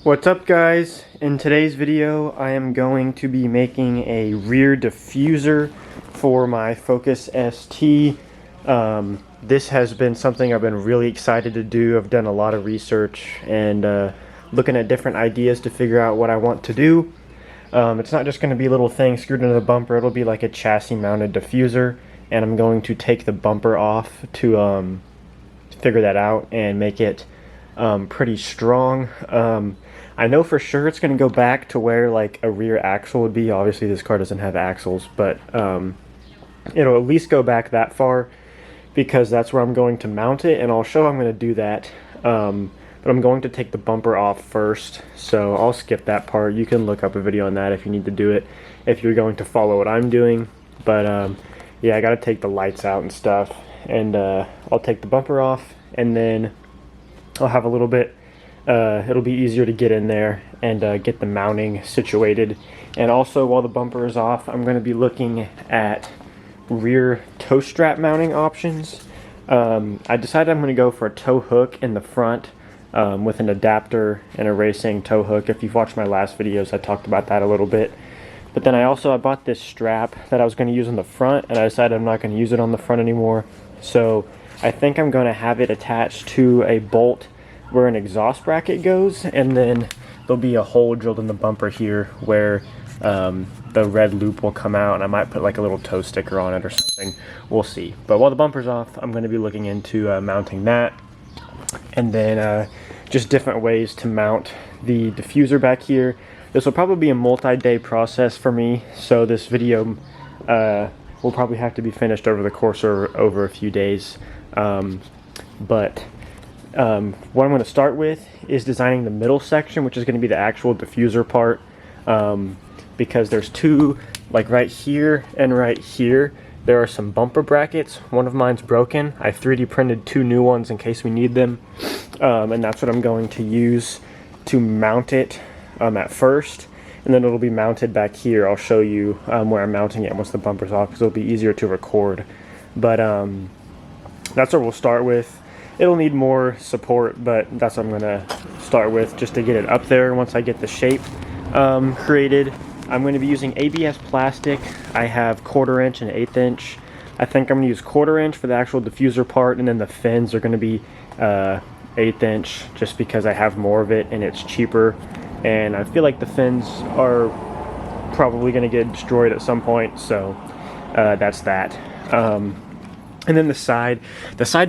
What's up, guys? In today's video I am going to be making a rear diffuser for my Focus ST. This has been something I've been really excited to do. I've done a lot of research and looking at different ideas to figure out what I want to do. It's not just going to be little things screwed into the bumper. It'll be like a chassis mounted diffuser, and I'm going to take the bumper off to figure that out and make it pretty strong. I know for sure it's going to go back to where like a rear axle would be. Obviously this car doesn't have axles, but it'll at least go back that far because that's where I'm going to mount it, and I'll show I'm going to do that. But I'm going to take the bumper off first, so I'll skip that part. You can look up a video on that if you need to do it, if you're going to follow what I'm doing. But yeah, I got to take the lights out and stuff, and I'll take the bumper off, and then I'll have a little bit, it'll be easier to get in there and get the mounting situated. And also, while the bumper is off, I'm going to be looking at rear toe strap mounting options. I decided I'm going to go for a tow hook in the front with an adapter and a racing tow hook. If you've watched my last videos, I talked about that a little bit. But then I bought this strap that I was going to use on the front, and I decided I'm not going to use it on the front anymore. So I think I'm going to have it attached to a bolt where an exhaust bracket goes, and then there'll be a hole drilled in the bumper here where the red loop will come out, and I might put like a little tow sticker on it or something. We'll see. But while the bumper's off, I'm going to be looking into mounting that, and then just different ways to mount the diffuser back here. This will probably be a multi-day process for me, so this video will probably have to be finished over the course or over a few days. But what I'm going to start with is designing the middle section, which is going to be the actual diffuser part, because there's two, like right here and right here, there are some bumper brackets. One of mine's broken. I 3D printed two new ones in case we need them, and that's what I'm going to use to mount it at first, and then it'll be mounted back here. I'll show you where I'm mounting it once the bumper's off, because it'll be easier to record. But that's what we'll start with. It'll need more support, but that's what I'm gonna start with just to get it up there. Once I get the shape created, I'm going to be using ABS plastic. I have 1/4 inch and 1/8 inch. I think I'm going to use 1/4 inch for the actual diffuser part, and then the fins are going to be 1/8 inch just because I have more of it and it's cheaper. And I feel like the fins are probably going to get destroyed at some point, so that's that. And then the side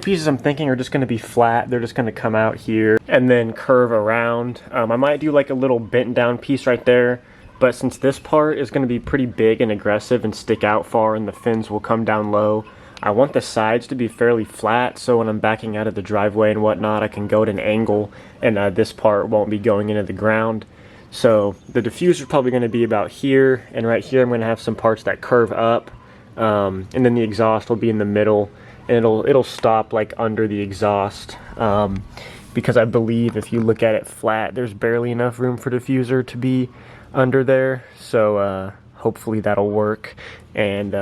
pieces I'm thinking are just going to be flat. They're just going to come out here and then curve around. I might do like a little bent down piece right there, but since this part is going to be pretty big and aggressive and stick out far and the fins will come down low, I want the sides to be fairly flat, so when I'm backing out of the driveway and whatnot, I can go at an angle, and this part won't be going into the ground. So the diffuser is probably going to be about here, and right here I'm going to have some parts that curve up. And then the exhaust will be in the middle, and it'll stop like under the exhaust, because I believe if you look at it flat, there's barely enough room for diffuser to be under there. So hopefully that'll work, and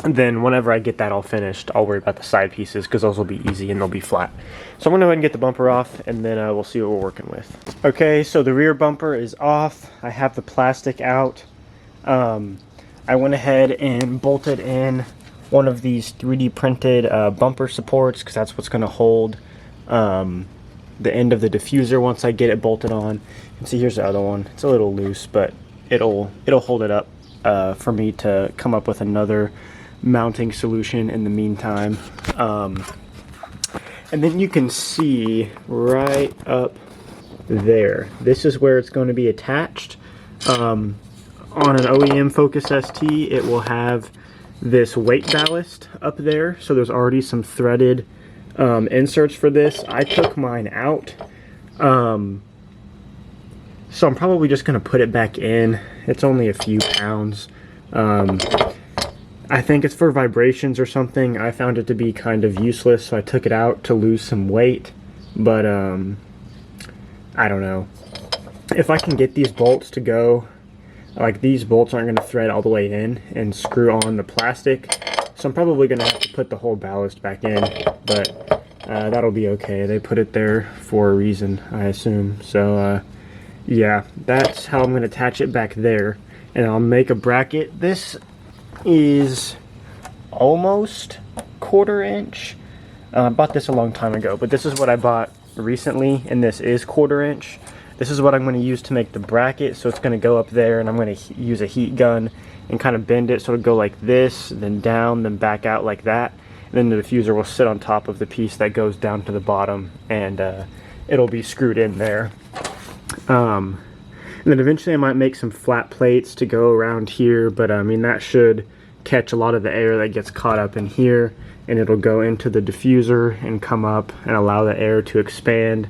then whenever I get that all finished, I'll worry about the side pieces, because those will be easy and they'll be flat. So I'm gonna go ahead and get the bumper off, and then we'll see what we're working with. Okay, so the rear bumper is off. I have the plastic out. I went ahead and bolted in one of these 3D printed bumper supports, because that's what's going to hold the end of the diffuser once I get it bolted on. You can see here's the other one. It's a little loose, but it'll hold it up for me to come up with another mounting solution in the meantime. And then you can see right up there, this is where it's going to be attached. On an OEM Focus ST, it will have this weight ballast up there, so there's already some threaded inserts for this. I took mine out, so I'm probably just going to put it back in. It's only a few pounds. I think it's for vibrations or something. I found it to be kind of useless, so I took it out to lose some weight, but I don't know. If I can get these bolts to go, like these bolts aren't going to thread all the way in and screw on the plastic, so I'm probably going to have to put the whole ballast back in, but that'll be okay. They put it there for a reason, I assume. So Yeah, that's how I'm going to attach it back there. And I'll make a bracket. This is almost 1/4 inch. I bought this a long time ago, but this is what I bought recently, and this is 1/4 inch. This is what I'm going to use to make the bracket, so it's going to go up there, and I'm going to use a heat gun and kind of bend it so it'll go like this, then down, then back out like that. And then the diffuser will sit on top of the piece that goes down to the bottom, and it'll be screwed in there. And then eventually I might make some flat plates to go around here, but I mean that should catch a lot of the air that gets caught up in here, and it'll go into the diffuser and come up and allow the air to expand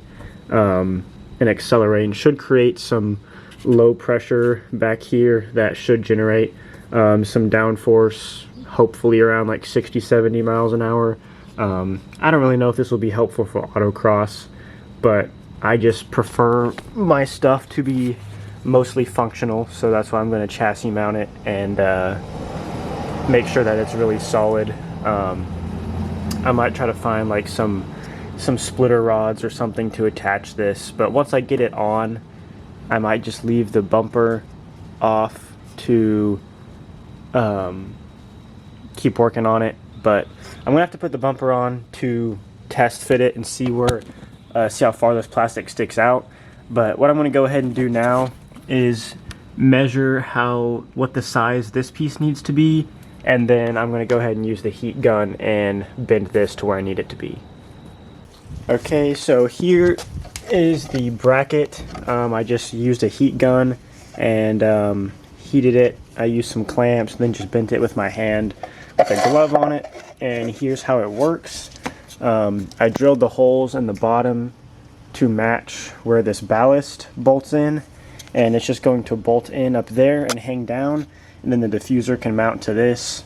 and accelerate, and should create some low pressure back here that should generate some downforce, hopefully around like 60-70 miles an hour. I don't really know if this will be helpful for autocross, but I just prefer my stuff to be mostly functional, so that's why I'm going to chassis mount it and make sure that it's really solid. I might try to find like some splitter rods or something to attach this, but once I get it on, I might just leave the bumper off to keep working on it. But I'm gonna have to put the bumper on to test fit it and see how far this plastic sticks out. But what I'm gonna go ahead and do now is measure what the size this piece needs to be, and then I'm gonna go ahead and use the heat gun and bend this to where I need it to be. Okay, so here is the bracket. I just used a heat gun and heated it. I used some clamps and then just bent it with my hand with a glove on it, and here's how it works. I drilled the holes in the bottom to match where this ballast bolts in, and it's just going to bolt in up there and hang down, and then the diffuser can mount to this.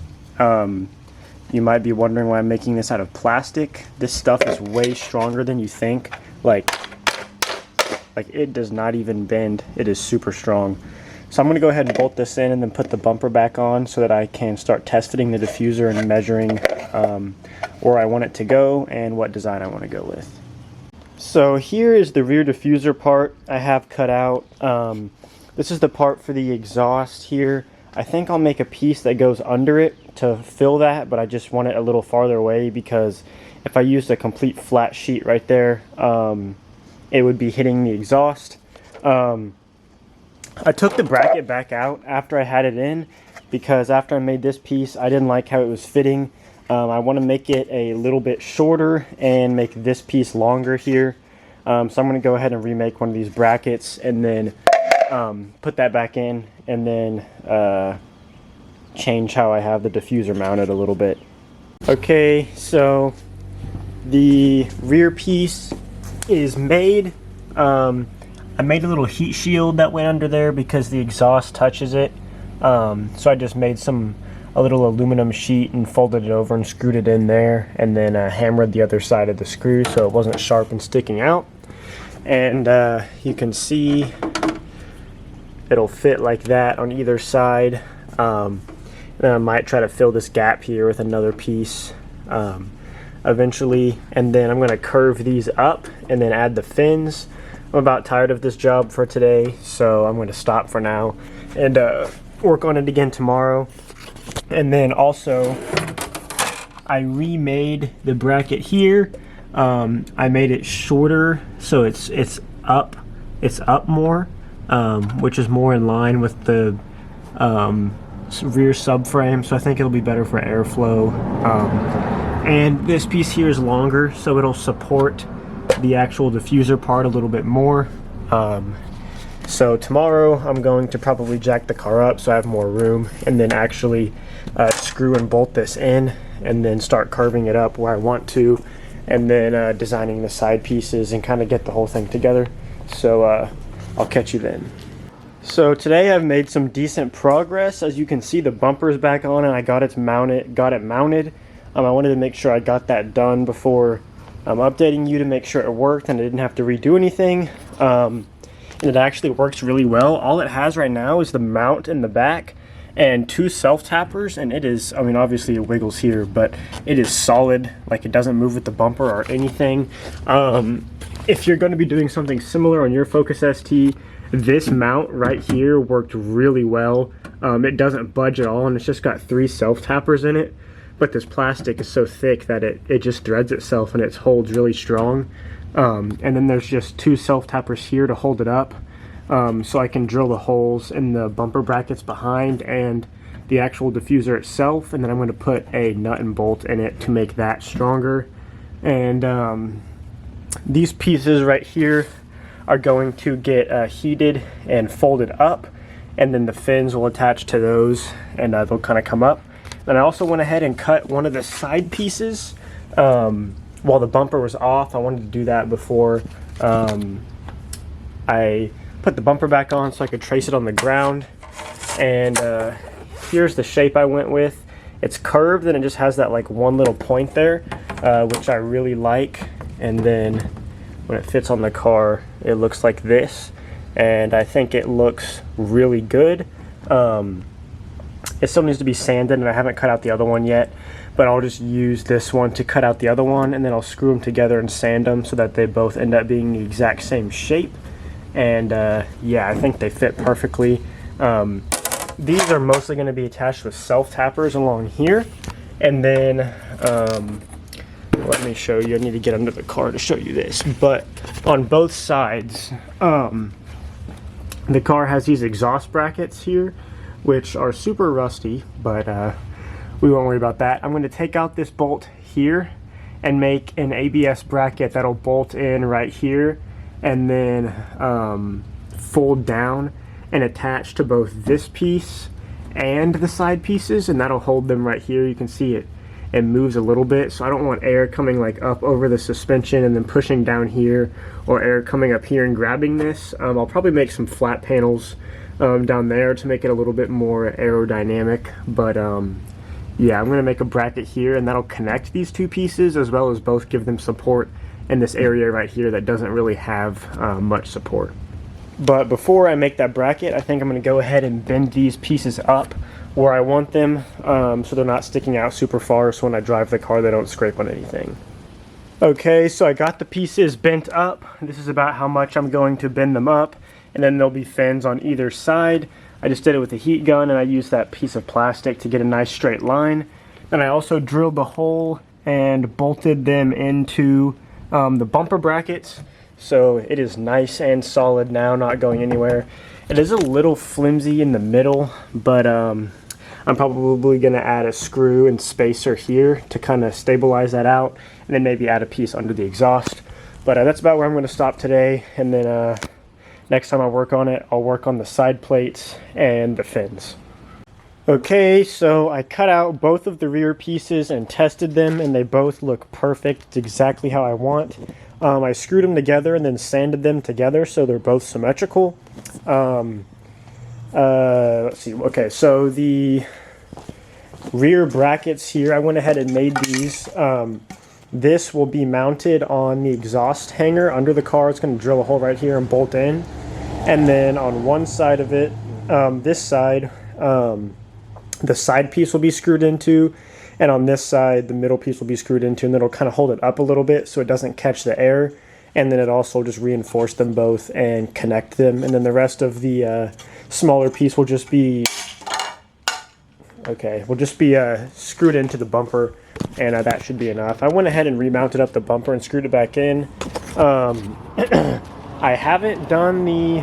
You might be wondering why I'm making this out of plastic. This stuff is way stronger than you think. Like it does not even bend. It is super strong. So I'm going to go ahead and bolt this in and then put the bumper back on so that I can start test fitting the diffuser and measuring where I want it to go and what design I want to go with. So here is the rear diffuser part I have cut out. This is the part for the exhaust here. I think I'll make a piece that goes under it to fill that, but I just want it a little farther away because if I used a complete flat sheet right there, it would be hitting the exhaust. I took the bracket back out after I had it in because after I made this piece, I didn't like how it was fitting. I want to make it a little bit shorter and make this piece longer here. So I'm going to go ahead and remake one of these brackets and then put that back in, and then change how I have the diffuser mounted a little bit. Okay, so the rear piece is made. I made a little heat shield that went under there because the exhaust touches it. So I just made a little aluminum sheet and folded it over and screwed it in there, and then hammered the other side of the screw so it wasn't sharp and sticking out. And you can see it'll fit like that on either side. Then I might try to fill this gap here with another piece eventually, and then I'm going to curve these up and then add the fins. I'm about tired of this job for today, so I'm going to stop for now and work on it again tomorrow. And then also I remade the bracket here. I made it shorter so it's up more, which is more in line with the rear subframe, so I think it'll be better for airflow. And this piece here is longer, so it'll support the actual diffuser part a little bit more. So tomorrow I'm going to probably jack the car up so I have more room, and then actually screw and bolt this in, and then start carving it up where I want to, and then designing the side pieces and kind of get the whole thing together. So I'll catch you then. So today I've made some decent progress. As you can see, the bumper's back on and I got it mounted. I wanted to make sure I got that done before updating you to make sure it worked and I didn't have to redo anything. And it actually works really well. All it has right now is the mount in the back and 2 self-tappers, and it is, I mean, obviously it wiggles here, but it is solid. Like, it doesn't move with the bumper or anything. if you're going to be doing something similar on your Focus ST, this mount right here worked really well. It doesn't budge at all, and it's just got 3 self-tappers in it, but this plastic is so thick that it just threads itself and it holds really strong. And then there's just 2 self-tappers here to hold it up, so I can drill the holes in the bumper brackets behind and the actual diffuser itself, and then I'm going to put a nut and bolt in it to make that stronger. And these pieces right here are going to get heated and folded up, and then the fins will attach to those, and they'll kind of come up. Then I also went ahead and cut one of the side pieces while the bumper was off. I wanted to do that before I put the bumper back on so I could trace it on the ground. And here's the shape I went with. It's curved and it just has that like one little point there, which I really like. And then when it fits on the car, it looks like this, and I think it looks really good. It still needs to be sanded, and I haven't cut out the other one yet, but I'll just use this one to cut out the other one, and then I'll screw them together and sand them so that they both end up being the exact same shape. And yeah, I think they fit perfectly. These are mostly going to be attached with self-tappers along here, and then let me show you. I need to get under the car to show you this, but on both sides, the car has these exhaust brackets here, which are super rusty, but we won't worry about that. I'm going to take out this bolt here and make an ABS bracket that'll bolt in right here, and then fold down and attach to both this piece and the side pieces, and that'll hold them right here. You can see it moves a little bit, so I don't want air coming like up over the suspension and then pushing down here, or air coming up here and grabbing this. I'll probably make some flat panels down there to make it a little bit more aerodynamic, but yeah, I'm going to make a bracket here, and that'll connect these 2 pieces, as well as both give them support in this area right here that doesn't really have much support. But before I make that bracket, I think I'm going to go ahead and bend these pieces up where I want them, so they're not sticking out super far, so when I drive the car they don't scrape on anything. Okay, so I got the pieces bent up. This is about how much I'm going to bend them up, and then there'll be fins on either side. I just did it with a heat gun, and I used that piece of plastic to get a nice straight line. And I also drilled the hole and bolted them into the bumper brackets, so it is nice and solid now, not going anywhere. It is a little flimsy in the middle, but I'm probably going to add a screw and spacer here to kind of stabilize that out, and then maybe add a piece under the exhaust. But that's about where I'm going to stop today, and then next time I work on it, I'll work on the side plates and the fins. Okay, so I cut out both of the rear pieces and tested them, and they both look perfect. It's exactly how I want. I screwed them together and then sanded them together so they're both symmetrical. Let's see. Okay, so the rear brackets here, I went ahead and made these. This will be mounted on the exhaust hanger under the car. It's going to drill a hole right here and bolt in. And then on one side of it, this side, the side piece will be screwed into, and on this side the middle piece will be screwed into, and it'll kind of hold it up a little bit so it doesn't catch the air, and then it also just reinforce them both and connect them. And then the rest of the smaller piece will just be screwed into the bumper, and that should be enough. I went ahead and remounted up the bumper and screwed it back in. I haven't done the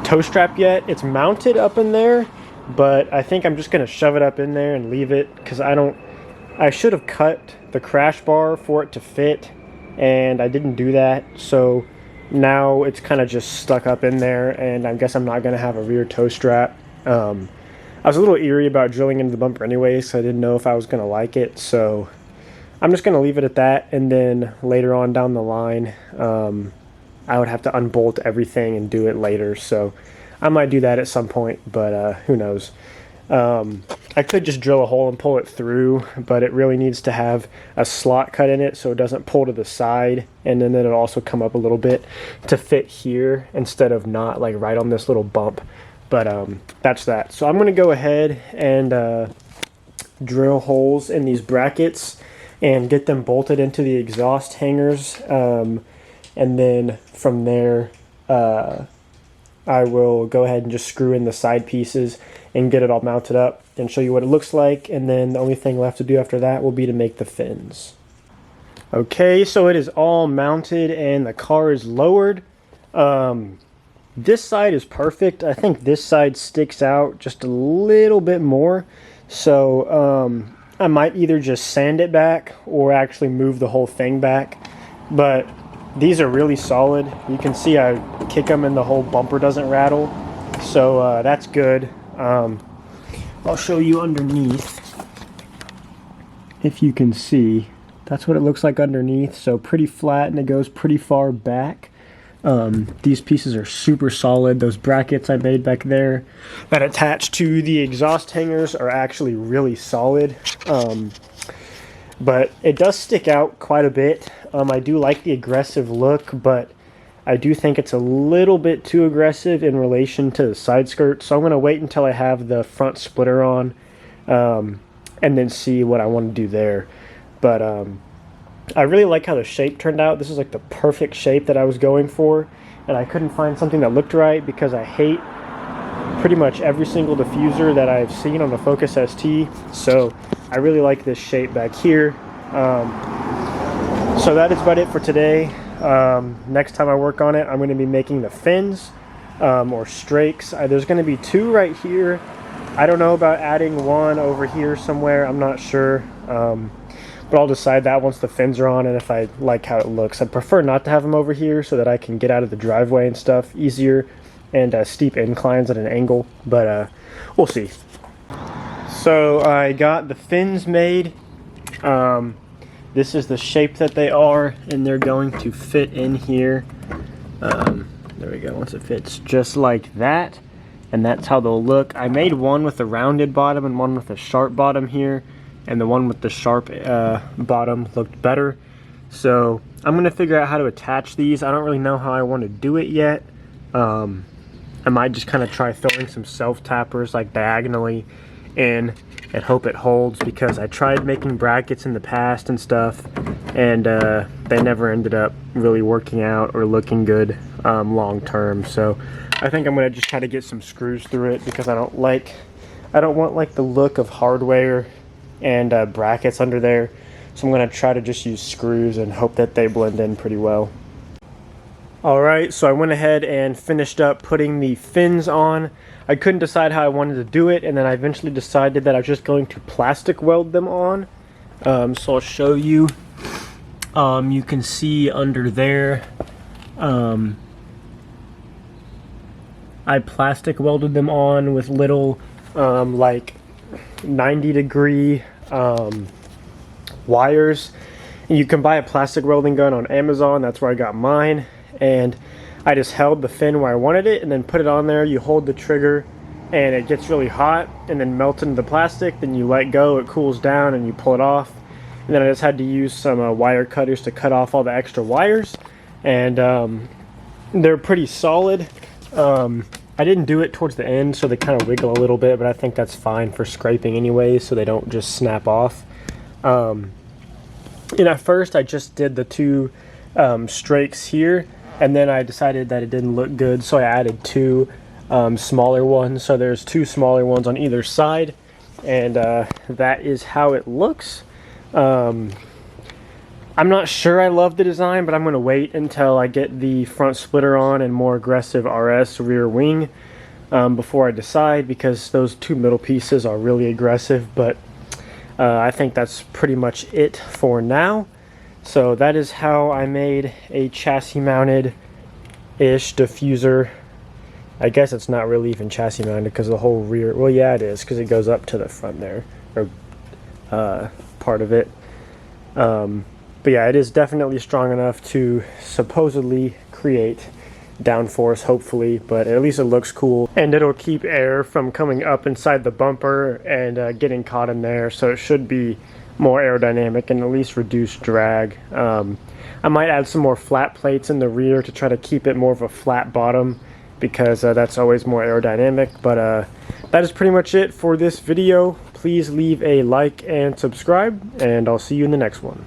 toe strap yet. It's mounted up in there, but I think I'm just going to shove it up in there and leave it, because I should have cut the crash bar for it to fit, and I didn't do that, so now it's kind of just stuck up in there, and I guess I'm not going to have a rear toe strap. I was a little eerie about drilling into the bumper anyways, so I didn't know if I was going to like it, so I'm just going to leave it at that, and then later on down the line, I would have to unbolt everything and do it later, so I might do that at some point, but who knows. I could just drill a hole and pull it through, but it really needs to have a slot cut in it so it doesn't pull to the side, and then it'll also come up a little bit to fit here instead of not like right on this little bump. But that's that. So I'm going to go ahead and drill holes in these brackets and get them bolted into the exhaust hangers, and then from there I will go ahead and just screw in the side pieces and get it all mounted up and show you what it looks like, and then the only thing left to do after that will be to make the fins. Okay, so it is all mounted and the car is lowered. This side is perfect. I think this side sticks out just a little bit more, so I might either just sand it back or actually move the whole thing back, but these are really solid. You can see I kick them and the whole bumper doesn't rattle, so that's good. I'll show you underneath. If you can see, that's what it looks like underneath, so pretty flat and it goes pretty far back. These pieces are super solid. Those brackets I made back there that attach to the exhaust hangers are actually really solid. But it does stick out quite a bit. I do like the aggressive look, but I do think it's a little bit too aggressive in relation to the side skirt. So I'm going to wait until I have the front splitter on, and then see what I want to do there. But I really like how the shape turned out. This is like the perfect shape that I was going for, and I couldn't find something that looked right because I hate pretty much every single diffuser that I've seen on the Focus ST. So I really like this shape back here. So that is about it for today. Next time I work on it, I'm going to be making the fins or strakes. There's going to be two right here. I don't know about adding one over here somewhere. I'm not sure. But I'll decide that once the fins are on and if I like how it looks. I'd prefer not to have them over here so that I can get out of the driveway and stuff easier, and steep inclines at an angle, but we'll see. So I got the fins made. This is the shape that they are, and they're going to fit in here. There we go. Once it fits just like that, and that's how they'll look. I made one with a rounded bottom and one with a sharp bottom here, and the one with the sharp bottom looked better. So I'm going to figure out how to attach these. I don't really know how I want to do it yet. I might just kind of try throwing some self-tappers like diagonally in and hope it holds, because I tried making brackets in the past and stuff, and they never ended up really working out or looking good long term. So I think I'm going to just try to get some screws through it, because I don't want like the look of hardware and brackets under there. So I'm going to try to just use screws and hope that they blend in pretty well. Alright, so I went ahead and finished up putting the fins on. I couldn't decide how I wanted to do it, and then I eventually decided that I was just going to plastic weld them on. So I'll show you. You can see under there, I plastic welded them on with little like 90-degree wires. And you can buy a plastic welding gun on Amazon. That's where I got mine. And I just held the fin where I wanted it and then put it on there. You hold the trigger and it gets really hot and then melts into the plastic. Then you let go, it cools down, and you pull it off. And then I just had to use some wire cutters to cut off all the extra wires. And they're pretty solid. I didn't do it towards the end, so they kind of wiggle a little bit, but I think that's fine for scraping anyway, so they don't just snap off. And at first I just did the two strakes here, and then I decided that it didn't look good, so I added two smaller ones. So there's two smaller ones on either side, and that is how it looks. I'm not sure I love the design, but I'm going to wait until I get the front splitter on and more aggressive RS rear wing before I decide, because those two middle pieces are really aggressive. But I think that's pretty much it for now. So that is how I made a chassis mounted-ish diffuser. I guess it's not really even chassis mounted because the whole rear, well yeah it is, because it goes up to the front there, or part of it. But yeah, it is definitely strong enough to supposedly create downforce, hopefully, but at least it looks cool. And it'll keep air from coming up inside the bumper and getting caught in there, so it should be more aerodynamic and at least reduce drag. I might add some more flat plates in the rear to try to keep it more of a flat bottom because that's always more aerodynamic. But that is pretty much it for this video. Please leave a like and subscribe, and I'll see you in the next one.